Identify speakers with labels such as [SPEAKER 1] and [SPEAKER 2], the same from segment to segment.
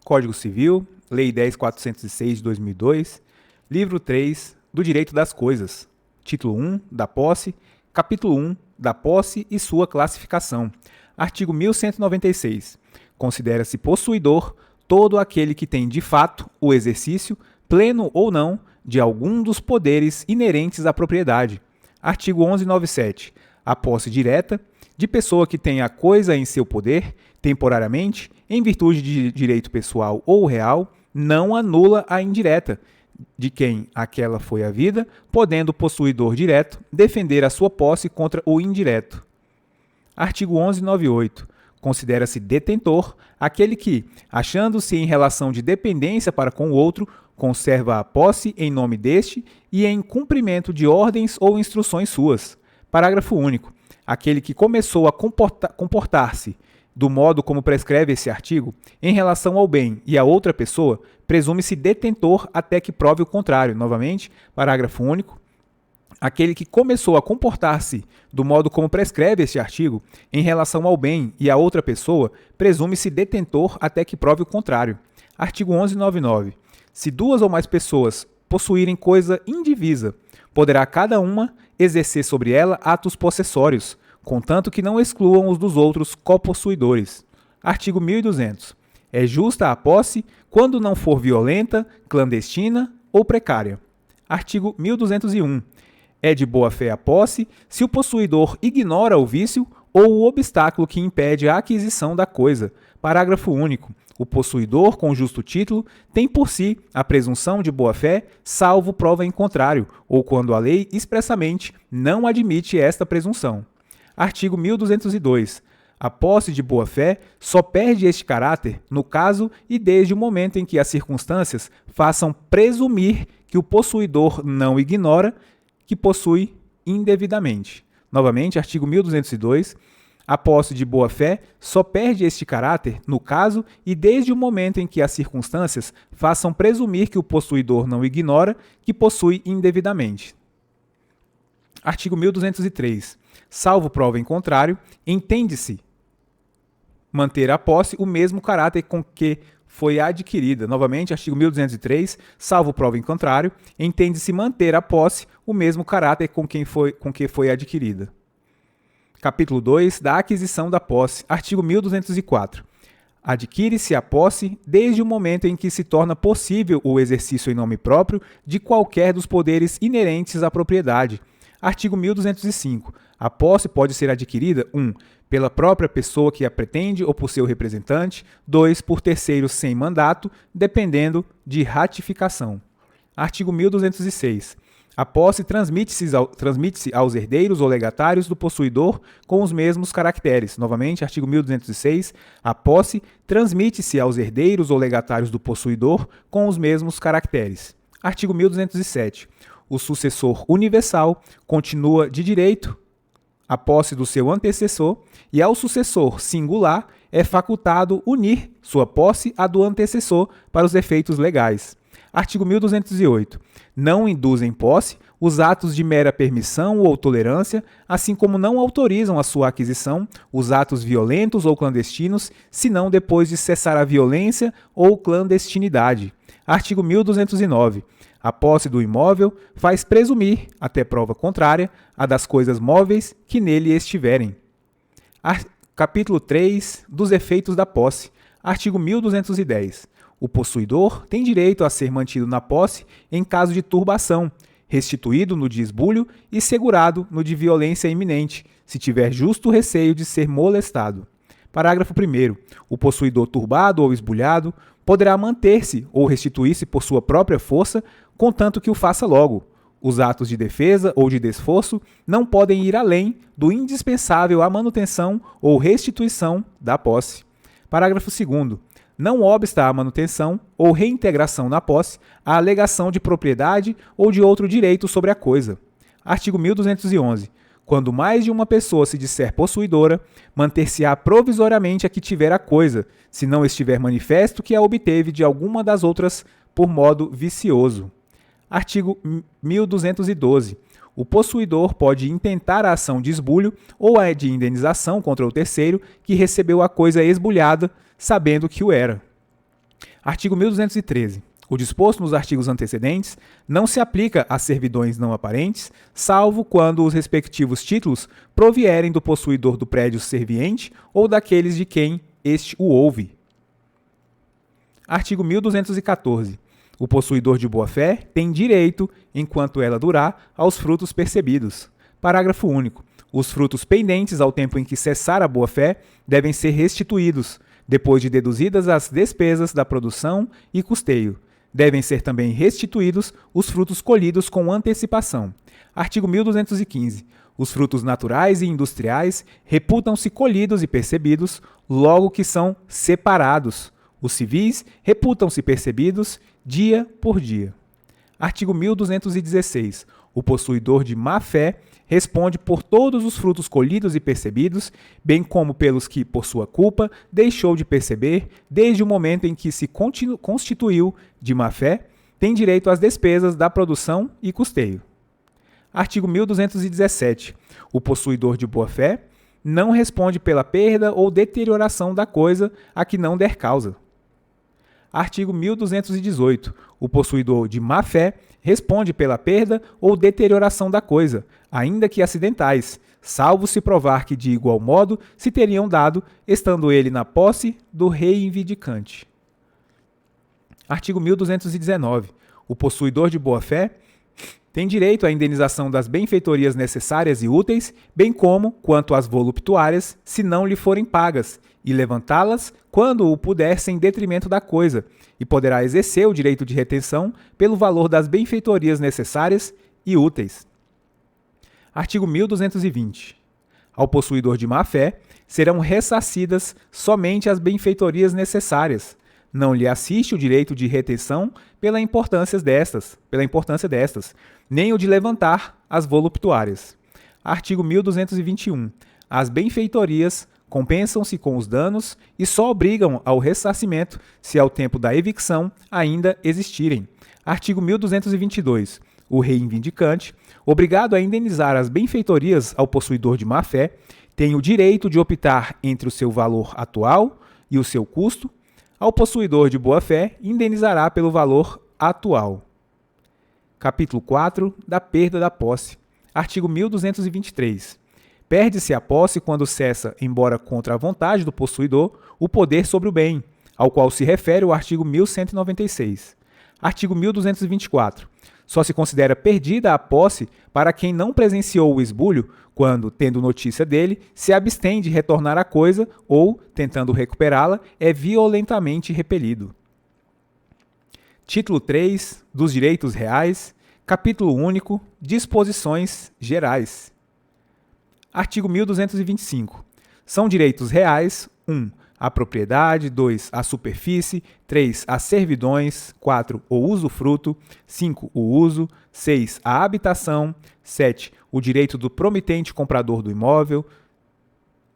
[SPEAKER 1] Código Civil, Lei 10.406 de 2002, Livro 3 do Direito das Coisas, Título 1 da Posse, Capítulo 1 da Posse e sua classificação. Artigo 1196. Considera-se possuidor todo aquele que tem de fato o exercício, pleno ou não, de algum dos poderes inerentes à propriedade. Artigo 1197. A posse direta de pessoa que tem a coisa em seu poder, temporariamente, em virtude de direito pessoal ou real, não anula a indireta, de quem aquela foi havida, podendo o possuidor direto defender a sua posse contra o indireto. Artigo 1198. Considera-se detentor aquele que, achando-se em relação de dependência para com o outro, conserva a posse em nome deste e em cumprimento de ordens ou instruções suas. Parágrafo único. Aquele que começou a comportar-se do modo como prescreve esse artigo, em relação ao bem e a outra pessoa, presume-se detentor até que prove o contrário. Novamente, parágrafo único. Aquele que começou a comportar-se do modo como prescreve este artigo, em relação ao bem e a outra pessoa, presume-se detentor até que prove o contrário. Artigo 1199. Se duas ou mais pessoas possuírem coisa indivisa, poderá cada uma exercer sobre ela atos possessórios, contanto que não excluam os dos outros copossuidores. Artigo 1200. É justa a posse quando não for violenta, clandestina ou precária. Artigo 1201. É de boa-fé a posse se o possuidor ignora o vício ou o obstáculo que impede a aquisição da coisa. Parágrafo único. O possuidor, com justo título, tem por si a presunção de boa-fé, salvo prova em contrário, ou quando a lei expressamente não admite esta presunção. Artigo 1202. A posse de boa-fé só perde este caráter no caso e desde o momento em que as circunstâncias façam presumir que o possuidor não ignora que possui indevidamente. Novamente, artigo 1202. A posse de boa-fé só perde este caráter no caso e desde o momento em que as circunstâncias façam presumir que o possuidor não ignora que possui indevidamente. Artigo 1203. Salvo prova em contrário, entende-se manter a posse o mesmo caráter com que foi adquirida. Novamente, artigo 1203, salvo prova em contrário, entende-se manter a posse o mesmo caráter com que foi adquirida. Capítulo 2 da aquisição da posse. Artigo 1204. Adquire-se a posse desde o momento em que se torna possível o exercício em nome próprio de qualquer dos poderes inerentes à propriedade. Artigo 1205. A posse pode ser adquirida 1. Pela própria pessoa que a pretende ou por seu representante. 2. Por terceiros sem mandato, dependendo de ratificação. Artigo 1206. A posse transmite-se aos herdeiros ou legatários do possuidor com os mesmos caracteres. Novamente, artigo 1206. A posse transmite-se aos herdeiros ou legatários do possuidor com os mesmos caracteres. Artigo 1207. O sucessor universal continua de direito a posse do seu antecessor e ao sucessor singular é facultado unir sua posse à do antecessor para os efeitos legais. Artigo 1208. Não induzem posse os atos de mera permissão ou tolerância, assim como não autorizam a sua aquisição os atos violentos ou clandestinos, senão depois de cessar a violência ou clandestinidade. Artigo 1209. A posse do imóvel faz presumir, até prova contrária, a das coisas móveis que nele estiverem. Capítulo 3 dos efeitos da posse. Artigo 1210. O possuidor tem direito a ser mantido na posse em caso de turbação, restituído no de esbulho e segurado no de violência iminente, se tiver justo receio de ser molestado. Parágrafo 1º. O possuidor turbado ou esbulhado poderá manter-se ou restituir-se por sua própria força, contanto que o faça logo. Os atos de defesa ou de desforço não podem ir além do indispensável à manutenção ou restituição da posse. Parágrafo 2º. Não obsta à manutenção ou reintegração na posse a alegação de propriedade ou de outro direito sobre a coisa. Artigo 1211. Quando mais de uma pessoa se disser possuidora, manter-se-á provisoriamente a que tiver a coisa, se não estiver manifesto que a obteve de alguma das outras por modo vicioso. Artigo 1212. O possuidor pode intentar a ação de esbulho ou a de indenização contra o terceiro que recebeu a coisa esbulhada, sabendo que o era. Artigo 1213. O disposto nos artigos antecedentes não se aplica a servidões não aparentes, salvo quando os respectivos títulos provierem do possuidor do prédio serviente ou daqueles de quem este o ouve. Artigo 1214. O possuidor de boa-fé tem direito, enquanto ela durar, aos frutos percebidos. Parágrafo único. Os frutos pendentes ao tempo em que cessar a boa-fé devem ser restituídos, depois de deduzidas as despesas da produção e custeio. Devem ser também restituídos os frutos colhidos com antecipação. Artigo 1215. Os frutos naturais e industriais reputam-se colhidos e percebidos, logo que são separados. Os civis reputam-se percebidos dia por dia. Artigo 1216. O possuidor de má-fé responde por todos os frutos colhidos e percebidos, bem como pelos que, por sua culpa, deixou de perceber desde o momento em que se constituiu de má-fé, tem direito às despesas da produção e custeio. Artigo 1217. O possuidor de boa-fé não responde pela perda ou deterioração da coisa a que não der causa. Artigo 1218. O possuidor de má-fé responde pela perda ou deterioração da coisa, ainda que acidentais, salvo se provar que de igual modo se teriam dado, estando ele na posse do reivindicante. Artigo 1219. O possuidor de boa-fé tem direito à indenização das benfeitorias necessárias e úteis, bem como quanto às voluptuárias, se não lhe forem pagas, e levantá-las quando o puder sem detrimento da coisa, e poderá exercer o direito de retenção pelo valor das benfeitorias necessárias e úteis. Artigo 1220. Ao possuidor de má-fé serão ressarcidas somente as benfeitorias necessárias. Não lhe assiste o direito de retenção pela importância destas, nem o de levantar as voluptuárias. Artigo 1221. As benfeitorias compensam-se com os danos e só obrigam ao ressarcimento se ao tempo da evicção ainda existirem. Artigo 1222. O reivindicante, obrigado a indenizar as benfeitorias ao possuidor de má-fé, tem o direito de optar entre o seu valor atual e o seu custo. Ao possuidor de boa-fé, indenizará pelo valor atual. Capítulo 4. Da perda da posse. Artigo 1223. Perde-se a posse quando cessa, embora contra a vontade do possuidor, o poder sobre o bem, ao qual se refere o artigo 1196. Artigo 1224. Só se considera perdida a posse para quem não presenciou o esbulho quando, tendo notícia dele, se abstém de retornar a coisa ou, tentando recuperá-la, é violentamente repelido. Título 3 dos Direitos Reais, Capítulo único, Disposições Gerais. Artigo 1225. São direitos reais: 1. A propriedade, 2. A superfície, 3. As servidões, 4. O usufruto, 5. O uso, 6. A habitação, 7. O direito do promitente comprador do imóvel,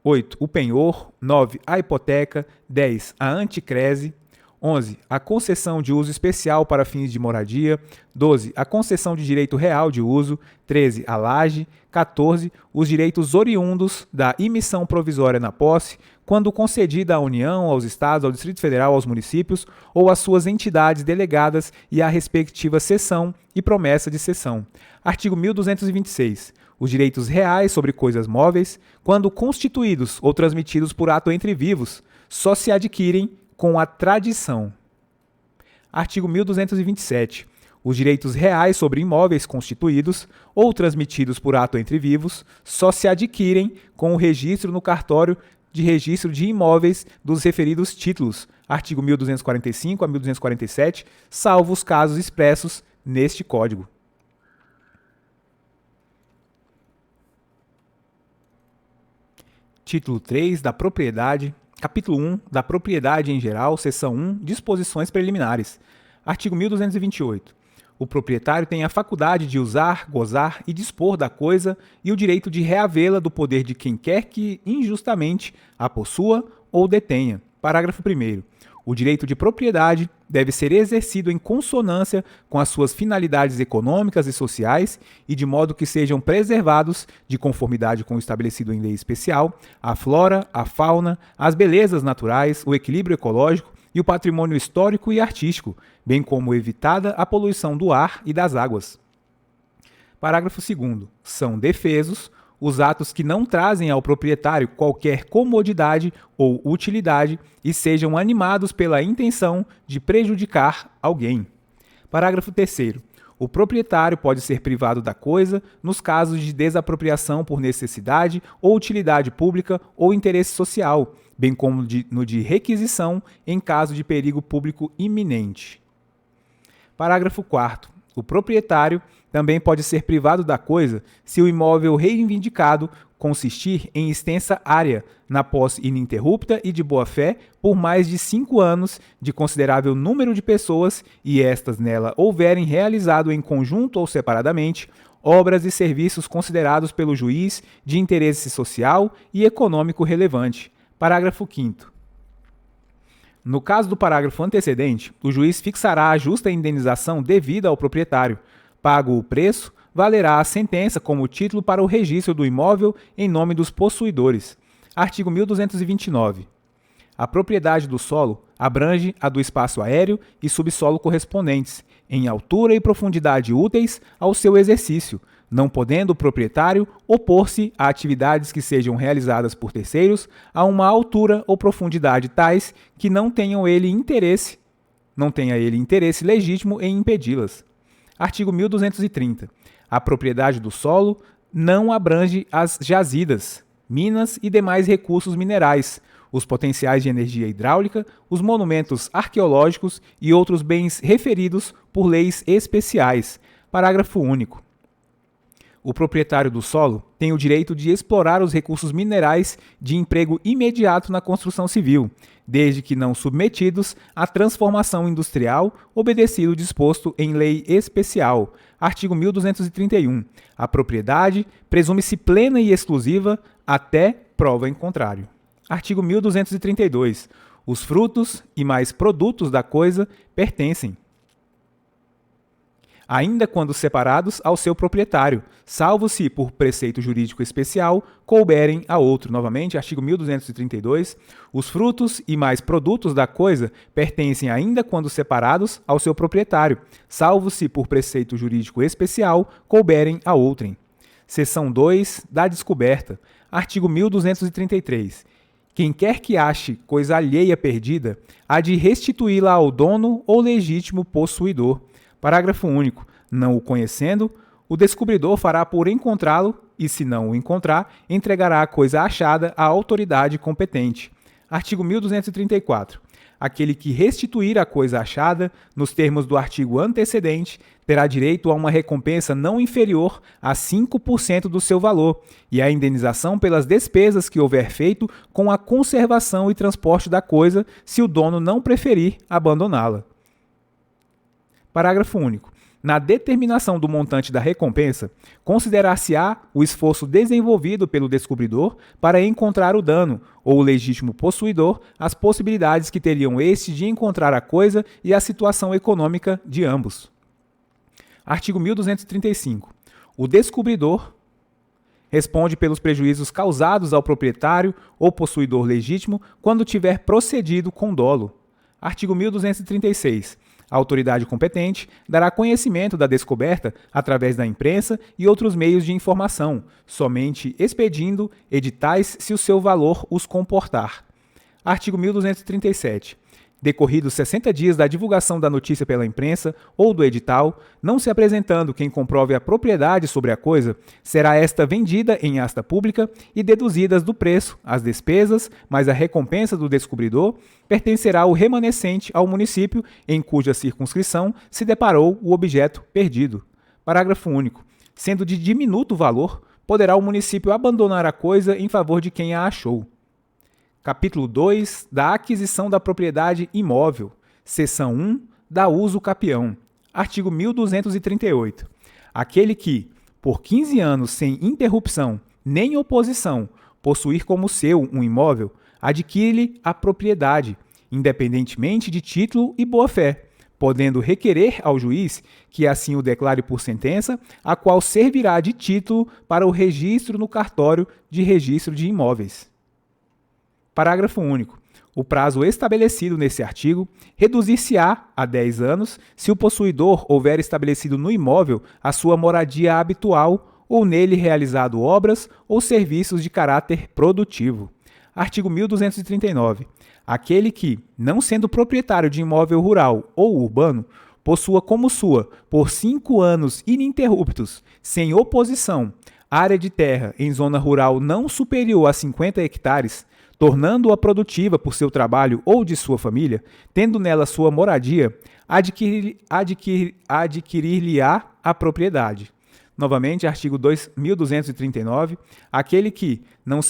[SPEAKER 1] 8. O penhor, 9. A hipoteca, 10. A anticrese, 11. A concessão de uso especial para fins de moradia, 12. A concessão de direito real de uso, 13. A laje, 14. Os direitos oriundos da imissão provisória na posse, quando concedida à União, aos Estados, ao Distrito Federal, aos municípios ou às suas entidades delegadas e à respectiva cessão e promessa de cessão. Artigo 1226. Os direitos reais sobre coisas móveis, quando constituídos ou transmitidos por ato entre vivos, só se adquirem com a tradição. Artigo 1227. Os direitos reais sobre imóveis constituídos ou transmitidos por ato entre vivos só se adquirem com o registro no cartório de registro de imóveis dos referidos títulos. Artigo 1245 a 1247, salvo os casos expressos neste Código. Título 3 da Propriedade. Capítulo 1 da Propriedade em geral, seção 1, Disposições preliminares. Artigo 1228. O proprietário tem a faculdade de usar, gozar e dispor da coisa e o direito de reavê-la do poder de quem quer que injustamente a possua ou detenha. Parágrafo 1º. O direito de propriedade deve ser exercido em consonância com as suas finalidades econômicas e sociais e de modo que sejam preservados, de conformidade com o estabelecido em lei especial, a flora, a fauna, as belezas naturais, o equilíbrio ecológico e o patrimônio histórico e artístico, bem como evitada a poluição do ar e das águas. Parágrafo 2º. São defesos os atos que não trazem ao proprietário qualquer comodidade ou utilidade e sejam animados pela intenção de prejudicar alguém. Parágrafo 3º. O proprietário pode ser privado da coisa nos casos de desapropriação por necessidade ou utilidade pública ou interesse social, bem como no de requisição em caso de perigo público iminente. Parágrafo 4º. O proprietário também pode ser privado da coisa se o imóvel reivindicado consistir em extensa área na posse ininterrupta e de boa-fé por mais de 5 anos de considerável número de pessoas e estas nela houverem realizado em conjunto ou separadamente obras e serviços considerados pelo juiz de interesse social e econômico relevante. Parágrafo 5º. No caso do parágrafo antecedente, o juiz fixará a justa indenização devida ao proprietário. Pago o preço, valerá a sentença como título para o registro do imóvel em nome dos possuidores. Artigo 1229. A propriedade do solo abrange a do espaço aéreo e subsolo correspondentes, em altura e profundidade úteis ao seu exercício, não podendo o proprietário opor-se a atividades que sejam realizadas por terceiros a uma altura ou profundidade tais que não tenha ele interesse legítimo em impedi-las. Artigo 1230. A propriedade do solo não abrange as jazidas, minas e demais recursos minerais, os potenciais de energia hidráulica, os monumentos arqueológicos e outros bens referidos por leis especiais. Parágrafo único. O proprietário do solo tem o direito de explorar os recursos minerais de emprego imediato na construção civil, desde que não submetidos à transformação industrial, obedecido o disposto em lei especial. Artigo 1231. A propriedade presume-se plena e exclusiva até prova em contrário. Artigo 1232. Os frutos e mais produtos da coisa pertencem, ainda quando separados, ao seu proprietário, salvo se, por preceito jurídico especial, couberem a outro. Novamente, artigo 1232. Os frutos e mais produtos da coisa pertencem, ainda quando separados, ao seu proprietário, salvo se, por preceito jurídico especial, couberem a outrem. Seção 2 da descoberta. Artigo 1233. Quem quer que ache coisa alheia perdida, há de restituí-la ao dono ou legítimo possuidor. Parágrafo único. Não o conhecendo, o descobridor fará por encontrá-lo e, se não o encontrar, entregará a coisa achada à autoridade competente. Artigo 1234. Aquele que restituir a coisa achada, nos termos do artigo antecedente, terá direito a uma recompensa não inferior a 5% do seu valor e a indenização pelas despesas que houver feito com a conservação e transporte da coisa, se o dono não preferir abandoná-la. Parágrafo único. Na determinação do montante da recompensa, considerar-se-á o esforço desenvolvido pelo descobridor para encontrar o dano, ou o legítimo possuidor, as possibilidades que teriam este de encontrar a coisa e a situação econômica de ambos. Artigo 1235. O descobridor responde pelos prejuízos causados ao proprietário ou possuidor legítimo quando tiver procedido com dolo. Artigo 1236. A autoridade competente dará conhecimento da descoberta através da imprensa e outros meios de informação, somente expedindo editais se o seu valor os comportar. Artigo 1237. Decorridos 60 dias da divulgação da notícia pela imprensa ou do edital, não se apresentando quem comprove a propriedade sobre a coisa, será esta vendida em asta pública e deduzidas do preço as despesas, mais a recompensa do descobridor, pertencerá o remanescente ao município em cuja circunscrição se deparou o objeto perdido. Parágrafo único. Sendo de diminuto valor, poderá o município abandonar a coisa em favor de quem a achou. Capítulo 2 da aquisição da propriedade imóvel. Seção 1 da uso capião. Artigo 1238. Aquele que, por 15 anos sem interrupção nem oposição, possuir como seu um imóvel, adquire-lhe a propriedade, independentemente de título e boa-fé, podendo requerer ao juiz que assim o declare por sentença, a qual servirá de título para o registro no cartório de registro de imóveis. Parágrafo único. O prazo estabelecido nesse artigo reduzir-se-á a 10 anos se o possuidor houver estabelecido no imóvel a sua moradia habitual ou nele realizado obras ou serviços de caráter produtivo. Artigo 1239. Aquele que, não sendo proprietário de imóvel rural ou urbano, possua como sua, por 5 anos ininterruptos, sem oposição, área de terra em zona rural não superior a 50 hectares, tornando-a produtiva por seu trabalho ou de sua família, tendo nela sua moradia, adquirir-lhe-á a propriedade. Novamente, artigo 1239, aquele que, não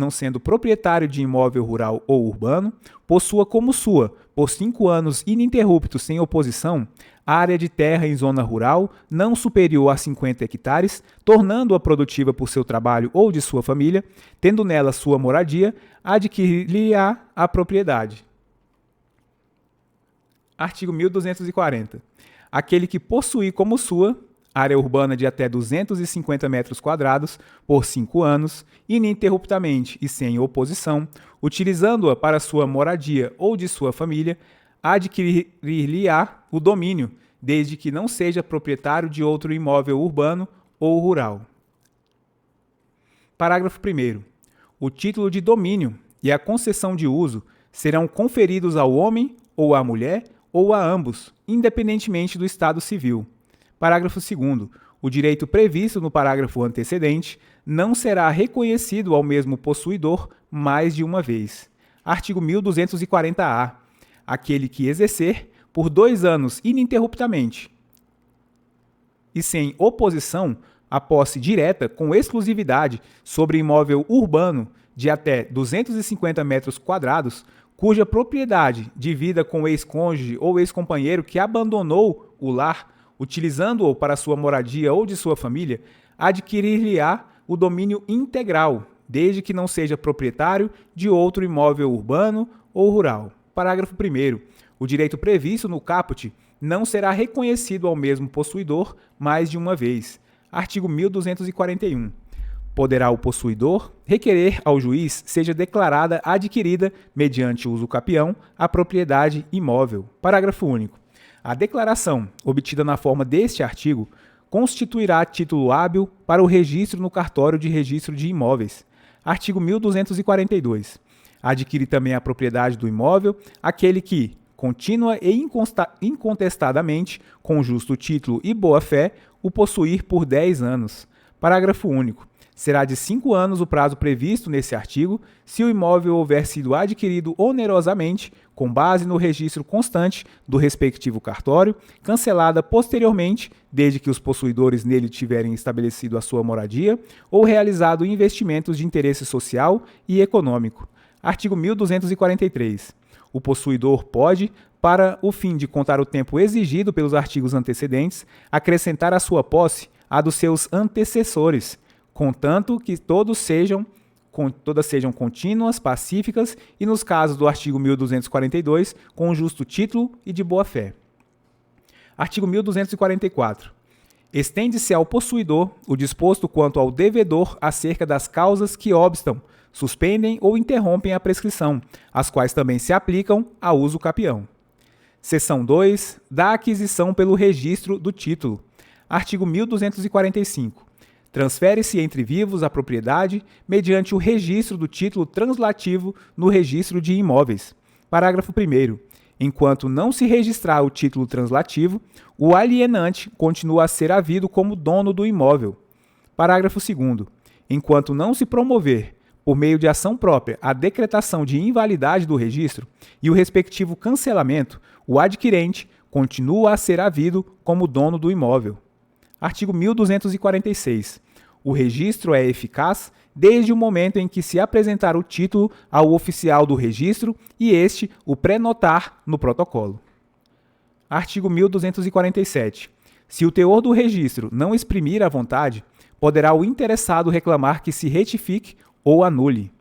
[SPEAKER 1] sendo proprietário de imóvel rural ou urbano, possua como sua, por 5 anos ininterruptos sem oposição, área de terra em zona rural não superior a 50 hectares, tornando-a produtiva por seu trabalho ou de sua família, tendo nela sua moradia, adquirir-lhe-á a propriedade. Artigo 1240. Aquele que possuir como sua área urbana de até 250 metros quadrados por 5 anos, ininterruptamente e sem oposição, utilizando-a para sua moradia ou de sua família, adquirir-lhe-á o domínio, desde que não seja proprietário de outro imóvel urbano ou rural. Parágrafo 1º. O título de domínio e a concessão de uso serão conferidos ao homem ou à mulher ou a ambos, independentemente do estado civil. Parágrafo 2º. O direito previsto no parágrafo antecedente não será reconhecido ao mesmo possuidor mais de uma vez. Artigo 1240-A. Aquele que exercer, por 2 anos ininterruptamente e sem oposição, a posse direta com exclusividade sobre imóvel urbano de até 250 metros quadrados, cuja propriedade divida com o ex-cônjuge ou ex-companheiro que abandonou o lar, utilizando-o para sua moradia ou de sua família, adquirir-lhe-á o domínio integral, desde que não seja proprietário de outro imóvel urbano ou rural. Parágrafo 1º. O direito previsto no caput não será reconhecido ao mesmo possuidor mais de uma vez. Artigo 1241. Poderá o possuidor requerer ao juiz seja declarada adquirida, mediante uso capião, a propriedade imóvel. Parágrafo único. A declaração, obtida na forma deste artigo, constituirá título hábil para o registro no cartório de registro de imóveis. Artigo 1242. Adquire também a propriedade do imóvel aquele que, contínua e incontestadamente, com justo título e boa-fé, o possuir por 10 anos. Parágrafo único. Será de 5 anos o prazo previsto nesse artigo, se o imóvel houver sido adquirido onerosamente, com base no registro constante do respectivo cartório, cancelada posteriormente, desde que os possuidores nele tiverem estabelecido a sua moradia, ou realizado investimentos de interesse social e econômico. Artigo 1243. O possuidor pode, para o fim de contar o tempo exigido pelos artigos antecedentes, acrescentar à sua posse a dos seus antecessores, contanto que todas sejam contínuas, pacíficas e, nos casos do artigo 1242, com justo título e de boa-fé. Artigo 1244. Estende-se ao possuidor o disposto quanto ao devedor acerca das causas que obstam, suspendem ou interrompem a prescrição, as quais também se aplicam a uso capião. Seção 2. Da aquisição pelo registro do título. Artigo 1245. Transfere-se entre vivos a propriedade mediante o registro do título translativo no registro de imóveis. Parágrafo 1º. Enquanto não se registrar o título translativo, o alienante continua a ser havido como dono do imóvel. Parágrafo 2º. Enquanto não se promover, por meio de ação própria, a decretação de invalidade do registro e o respectivo cancelamento, o adquirente continua a ser havido como dono do imóvel. Artigo 1246. O registro é eficaz desde o momento em que se apresentar o título ao oficial do registro e este o prenotar no protocolo. Artigo 1247. Se o teor do registro não exprimir a vontade, poderá o interessado reclamar que se retifique ou anule.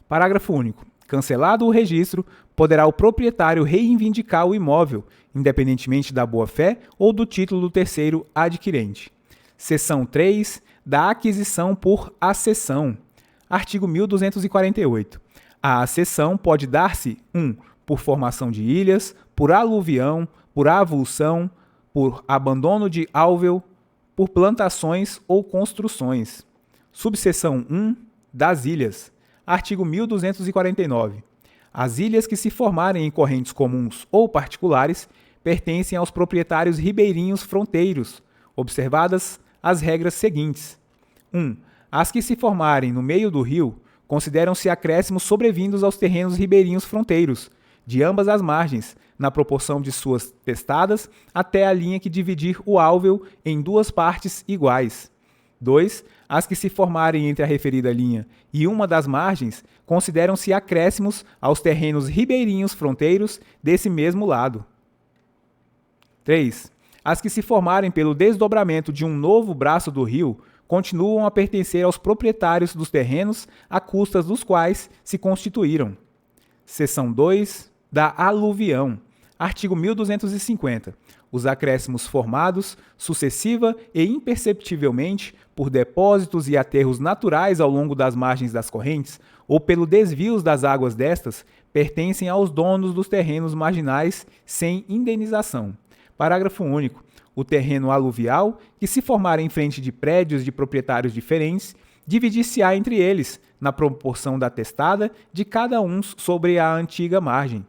[SPEAKER 1] Parágrafo único. Cancelado o registro, poderá o proprietário reivindicar o imóvel, independentemente da boa-fé ou do título do terceiro adquirente. Seção 3. Da aquisição por acessão. Artigo 1248. A acessão pode dar-se 1. Por formação de ilhas, por aluvião, por avulsão, por abandono de álveo, por plantações ou construções. Subseção 1. Das ilhas. Artigo 1249. As ilhas que se formarem em correntes comuns ou particulares pertencem aos proprietários ribeirinhos fronteiros, observadas as regras seguintes. 1. As que se formarem no meio do rio consideram-se acréscimos sobrevindos aos terrenos ribeirinhos fronteiros, de ambas as margens, na proporção de suas testadas até a linha que dividir o álveo em duas partes iguais. 2. As que se formarem entre a referida linha e uma das margens consideram-se acréscimos aos terrenos ribeirinhos fronteiros desse mesmo lado. 3. As que se formarem pelo desdobramento de um novo braço do rio continuam a pertencer aos proprietários dos terrenos a custas dos quais se constituíram. Seção 2. Da aluvião. Artigo 1250. Os acréscimos formados, sucessiva e imperceptivelmente, por depósitos e aterros naturais ao longo das margens das correntes, ou pelo desvio das águas destas, pertencem aos donos dos terrenos marginais sem indenização. Parágrafo único. O terreno aluvial, que se formar em frente de prédios de proprietários diferentes, dividir-se-á entre eles, na proporção da testada de cada um sobre a antiga margem.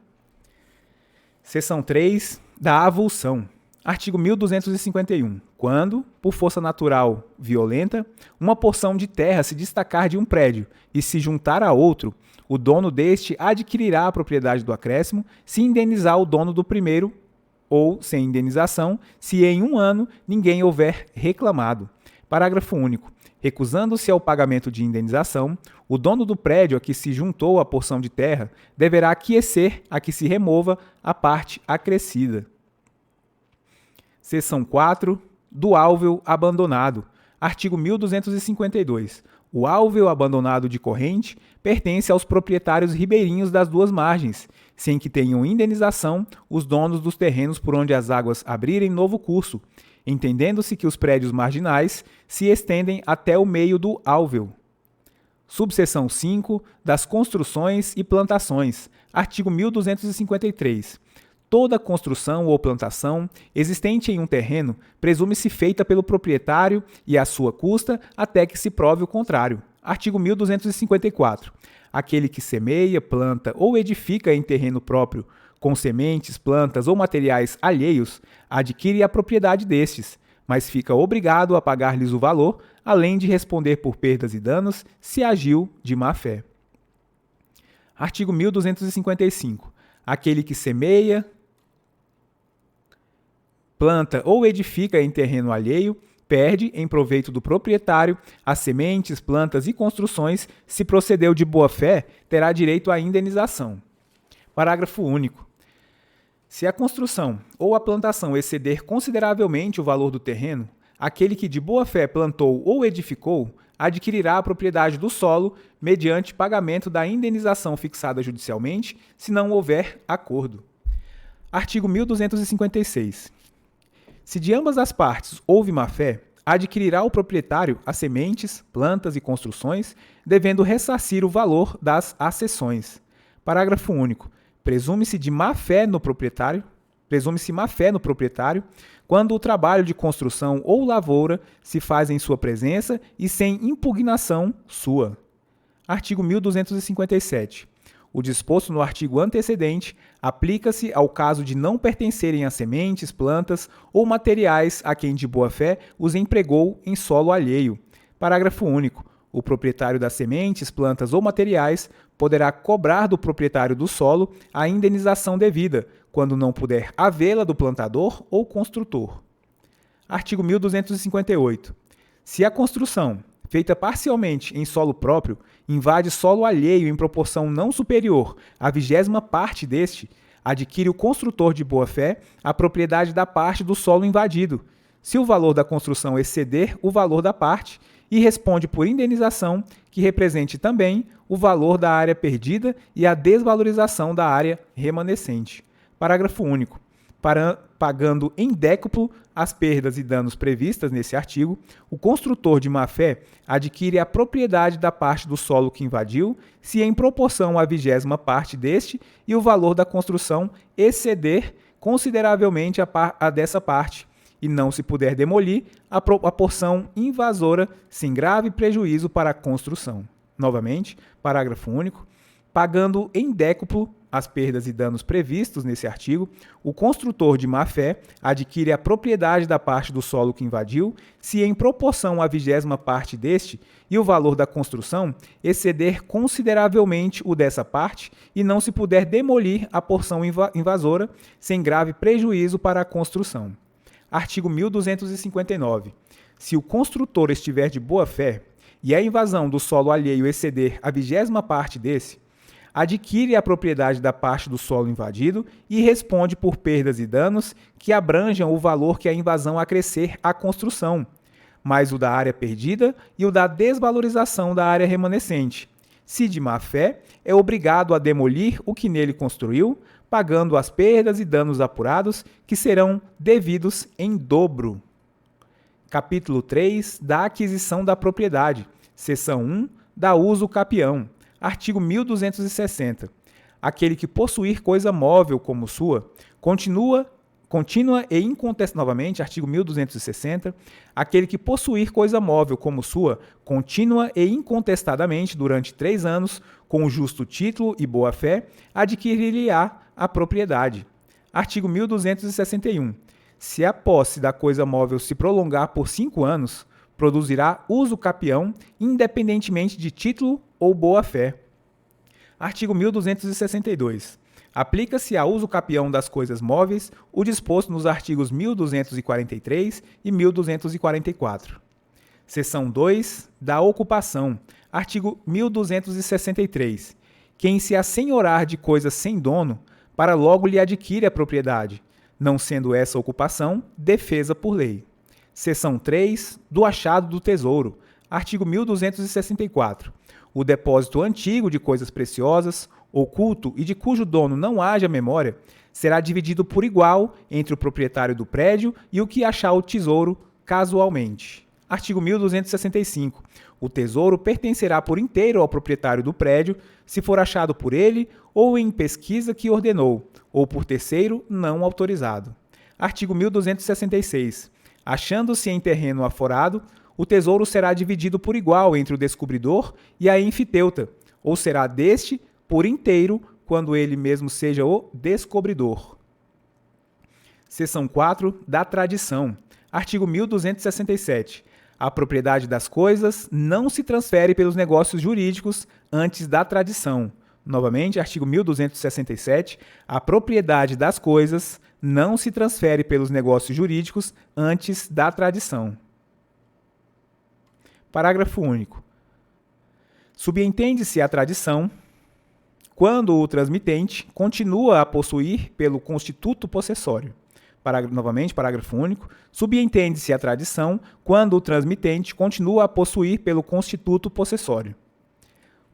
[SPEAKER 1] Seção 3. Da avulsão. Artigo 1251. Quando, por força natural violenta, uma porção de terra se destacar de um prédio e se juntar a outro, o dono deste adquirirá a propriedade do acréscimo se indenizar o dono do primeiro ou sem indenização, se em um ano ninguém houver reclamado. Parágrafo único. Recusando-se ao pagamento de indenização, o dono do prédio a que se juntou a porção de terra deverá aquiescer a que se remova a parte acrescida. Seção 4. Do álveo abandonado. Artigo 1252. O álveo abandonado de corrente pertence aos proprietários ribeirinhos das duas margens, sem que tenham indenização os donos dos terrenos por onde as águas abrirem novo curso, entendendo-se que os prédios marginais se estendem até o meio do álveo. Subseção 5. Das construções e plantações. Artigo 1253. Toda construção ou plantação existente em um terreno presume-se feita pelo proprietário e à sua custa até que se prove o contrário. Artigo 1254. Aquele que semeia, planta ou edifica em terreno próprio com sementes, plantas ou materiais alheios, adquire a propriedade destes, mas fica obrigado a pagar-lhes o valor, além de responder por perdas e danos se agiu de má-fé. Artigo 1255. Aquele que semeia, planta ou edifica em terreno alheio, perde, em proveito do proprietário, as sementes, plantas e construções, se procedeu de boa-fé, terá direito à indenização. Parágrafo único. Se a construção ou a plantação exceder consideravelmente o valor do terreno, aquele que de boa-fé plantou ou edificou adquirirá a propriedade do solo mediante pagamento da indenização fixada judicialmente, se não houver acordo. Artigo 1256. Se de ambas as partes houve má-fé, adquirirá o proprietário as sementes, plantas e construções, devendo ressarcir o valor das accessões. Parágrafo único. Presume-se má-fé no proprietário quando o trabalho de construção ou lavoura se faz em sua presença e sem impugnação sua. Artigo 1257. O disposto no artigo antecedente aplica-se ao caso de não pertencerem a sementes, plantas ou materiais a quem de boa-fé os empregou em solo alheio. Parágrafo único. O proprietário das sementes, plantas ou materiais poderá cobrar do proprietário do solo a indenização devida, quando não puder havê-la do plantador ou construtor. Artigo 1258. Se a construção, feita parcialmente em solo próprio, invade solo alheio em proporção não superior à 20ª parte deste, adquire o construtor de boa-fé a propriedade da parte do solo invadido, se o valor da construção exceder o valor da parte, e responde por indenização que represente também o valor da área perdida e a desvalorização da área remanescente. Parágrafo único. Para pagando em décuplo as perdas e danos previstas nesse artigo, o construtor de má-fé adquire a propriedade da parte do solo que invadiu, se em proporção à 20ª parte deste e o valor da construção exceder consideravelmente a dessa parte, e não se puder demolir a porção invasora sem grave prejuízo para a construção. Novamente, parágrafo único. Pagando em décuplo as perdas e danos previstos nesse artigo, o construtor de má-fé adquire a propriedade da parte do solo que invadiu, se em proporção à 20ª parte deste e o valor da construção exceder consideravelmente o dessa parte e não se puder demolir a porção invasora sem grave prejuízo para a construção. Artigo 1259. Se o construtor estiver de boa-fé e a invasão do solo alheio exceder a 20ª parte desse, adquire a propriedade da parte do solo invadido e responde por perdas e danos que abranjam o valor que a invasão acrescer à construção, mais o da área perdida e o da desvalorização da área remanescente. Se de má-fé, é obrigado a demolir o que nele construiu, pagando as perdas e danos apurados, que serão devidos em dobro. Capítulo 3 da aquisição da propriedade. Seção 1 da uso capião. Artigo 1260. Aquele que possuir coisa móvel como sua, contínua e incontestável. Novamente, artigo 1260. Aquele que possuir coisa móvel como sua, contínua e incontestadamente durante 3 anos, com justo título e boa-fé, adquirir-lhe-á a propriedade. Artigo 1261. Se a posse da coisa móvel se prolongar por 5 anos, produzirá uso capião, independentemente de título ou boa-fé. Artigo 1262. Aplica-se a uso capião das coisas móveis o disposto nos artigos 1243 e 1244. Seção 2 da ocupação. Artigo 1263. Quem se assenhorar de coisa sem dono, para logo lhe adquire a propriedade, não sendo essa ocupação defesa por lei. Seção 3 do achado do tesouro. Artigo 1264. O depósito antigo de coisas preciosas, oculto e de cujo dono não haja memória, será dividido por igual entre o proprietário do prédio e o que achar o tesouro casualmente. Artigo 1265. O tesouro pertencerá por inteiro ao proprietário do prédio, se for achado por ele ou em pesquisa que ordenou, ou por terceiro não autorizado. Artigo 1266. Achando-se em terreno aforado, o tesouro será dividido por igual entre o descobridor e a enfiteuta, ou será deste por inteiro quando ele mesmo seja o descobridor. Seção 4 da tradição. Artigo 1267. A propriedade das coisas não se transfere pelos negócios jurídicos antes da tradição. Novamente, artigo 1267. A propriedade das coisas não se transfere pelos negócios jurídicos antes da tradição. Parágrafo único. Subentende-se a tradição quando o transmitente continua a possuir pelo constituto possessório. Novamente, parágrafo único. Subentende-se a tradição quando o transmitente continua a possuir pelo constituto possessório.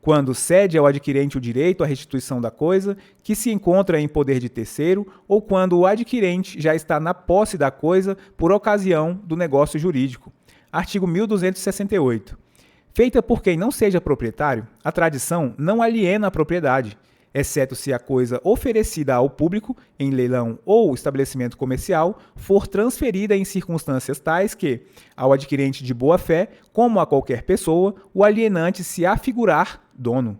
[SPEAKER 1] Quando cede ao adquirente o direito à restituição da coisa que se encontra em poder de terceiro ou quando o adquirente já está na posse da coisa por ocasião do negócio jurídico. Artigo 1268. Feita por quem não seja proprietário, a tradição não aliena a propriedade, exceto se a coisa oferecida ao público, em leilão ou estabelecimento comercial, for transferida em circunstâncias tais que, ao adquirente de boa-fé, como a qualquer pessoa, o alienante se afigurar dono.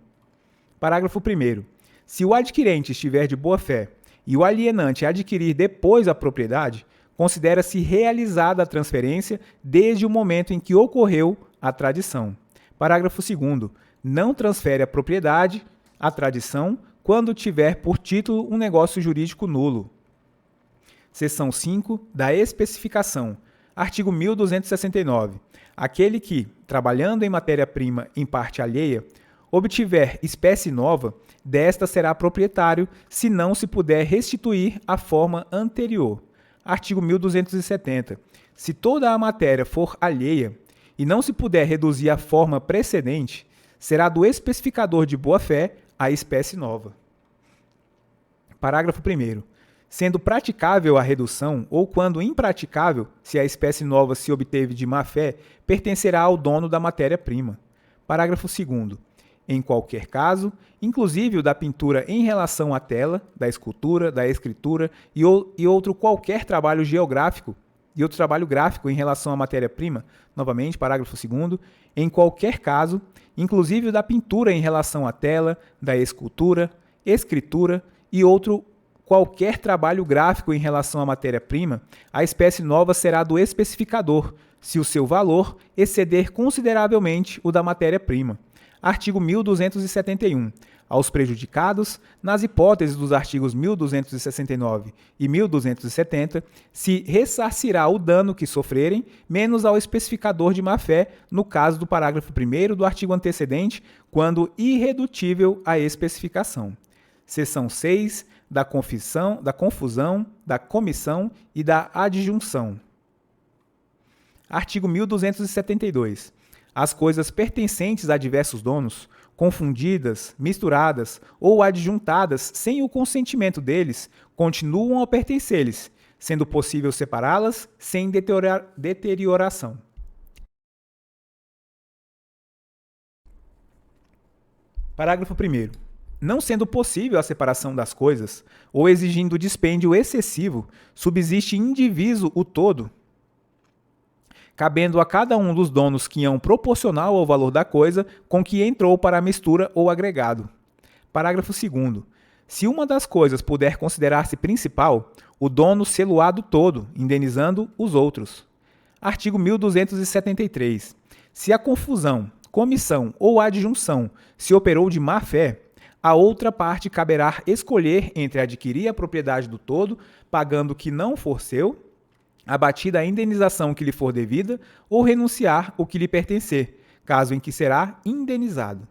[SPEAKER 1] Parágrafo 1º. Se o adquirente estiver de boa-fé e o alienante adquirir depois a propriedade, considera-se realizada a transferência desde o momento em que ocorreu a tradição. Parágrafo 2º. Não transfere a propriedade a tradição quando tiver por título um negócio jurídico nulo. Seção 5 da especificação. Artigo 1269. Aquele que, trabalhando em matéria-prima em parte alheia, obtiver espécie nova, desta será proprietário, se não se puder restituir a forma anterior. Artigo 1270. Se toda a matéria for alheia e não se puder reduzir a forma precedente, será do especificador de boa-fé a espécie nova. Parágrafo 1º. sendo praticável a redução, ou quando impraticável, se a espécie nova se obteve de má-fé, pertencerá ao dono da matéria-prima. Parágrafo 2º. Em qualquer caso, inclusive o da pintura em relação à tela, da escultura, da escritura e outro qualquer trabalho geográfico e outro trabalho gráfico em relação à matéria-prima, novamente, parágrafo 2º, em qualquer caso, inclusive o da pintura em relação à tela, da escultura, escritura e outro qualquer trabalho gráfico em relação à matéria-prima, a espécie nova será do especificador, se o seu valor exceder consideravelmente o da matéria-prima. Artigo 1271. Aos prejudicados, nas hipóteses dos artigos 1269 e 1270, se ressarcirá o dano que sofrerem, menos ao especificador de má-fé, no caso do parágrafo 1º do artigo antecedente, quando irredutível a especificação. Seção 6. Da confusão, da comissão e da adjunção. Artigo 1272. As coisas pertencentes a diversos donos, confundidas, misturadas ou adjuntadas sem o consentimento deles, continuam a pertencer-lhes, sendo possível separá-las sem deterioração. Parágrafo 1º. Não sendo possível a separação das coisas, ou exigindo dispêndio excessivo, subsiste indiviso o todo, cabendo a cada um dos donos quinhão proporcional ao valor da coisa com que entrou para a mistura ou agregado. Parágrafo 2º. Se uma das coisas puder considerar-se principal, o dono sê-lo-á do todo, indenizando os outros. Artigo 1273. Se a confusão, comissão ou adjunção se operou de má-fé, a outra parte caberá escolher entre adquirir a propriedade do todo, pagando o que não for seu, abatida a indenização que lhe for devida, ou renunciar o que lhe pertencer, caso em que será indenizado.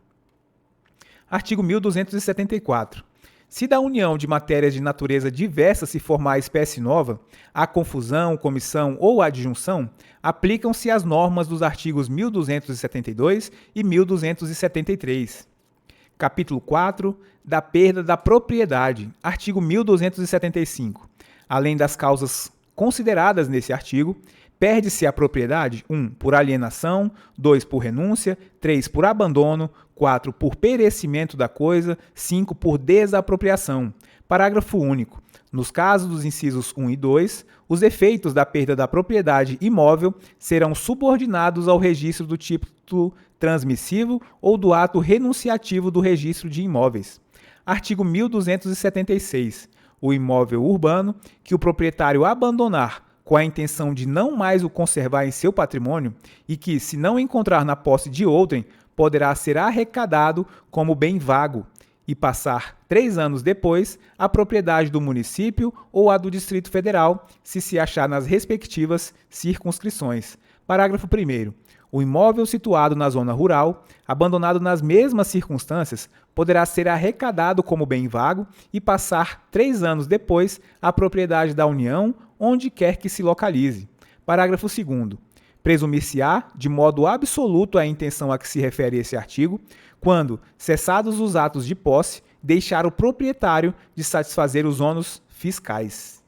[SPEAKER 1] Artigo 1274. Se da união de matérias de natureza diversa se formar espécie nova, a confusão, comissão ou adjunção, aplicam-se as normas dos artigos 1272 e 1273. Capítulo 4. Da perda da propriedade. Artigo 1275. Além das causas consideradas nesse artigo, perde-se a propriedade 1. Por alienação, 2. Por renúncia, 3. Por abandono, 4. Por perecimento da coisa, 5. Por desapropriação. Parágrafo único. Nos casos dos incisos 1 e 2, os efeitos da perda da propriedade imóvel serão subordinados ao registro do título transmissivo ou do ato renunciativo do registro de imóveis. Artigo 1276. O imóvel urbano, que o proprietário abandonar com a intenção de não mais o conservar em seu patrimônio e que, se não encontrar na posse de outrem, poderá ser arrecadado como bem vago e passar 3 anos depois a propriedade do município ou a do Distrito Federal, se achar nas respectivas circunscrições. Parágrafo 1º. O imóvel situado na zona rural, abandonado nas mesmas circunstâncias, poderá ser arrecadado como bem vago e passar 3 anos depois à propriedade da União, onde quer que se localize. Parágrafo 2º. Presumir-se-á, de modo absoluto, a intenção a que se refere esse artigo, quando, cessados os atos de posse, deixar o proprietário de satisfazer os ônus fiscais.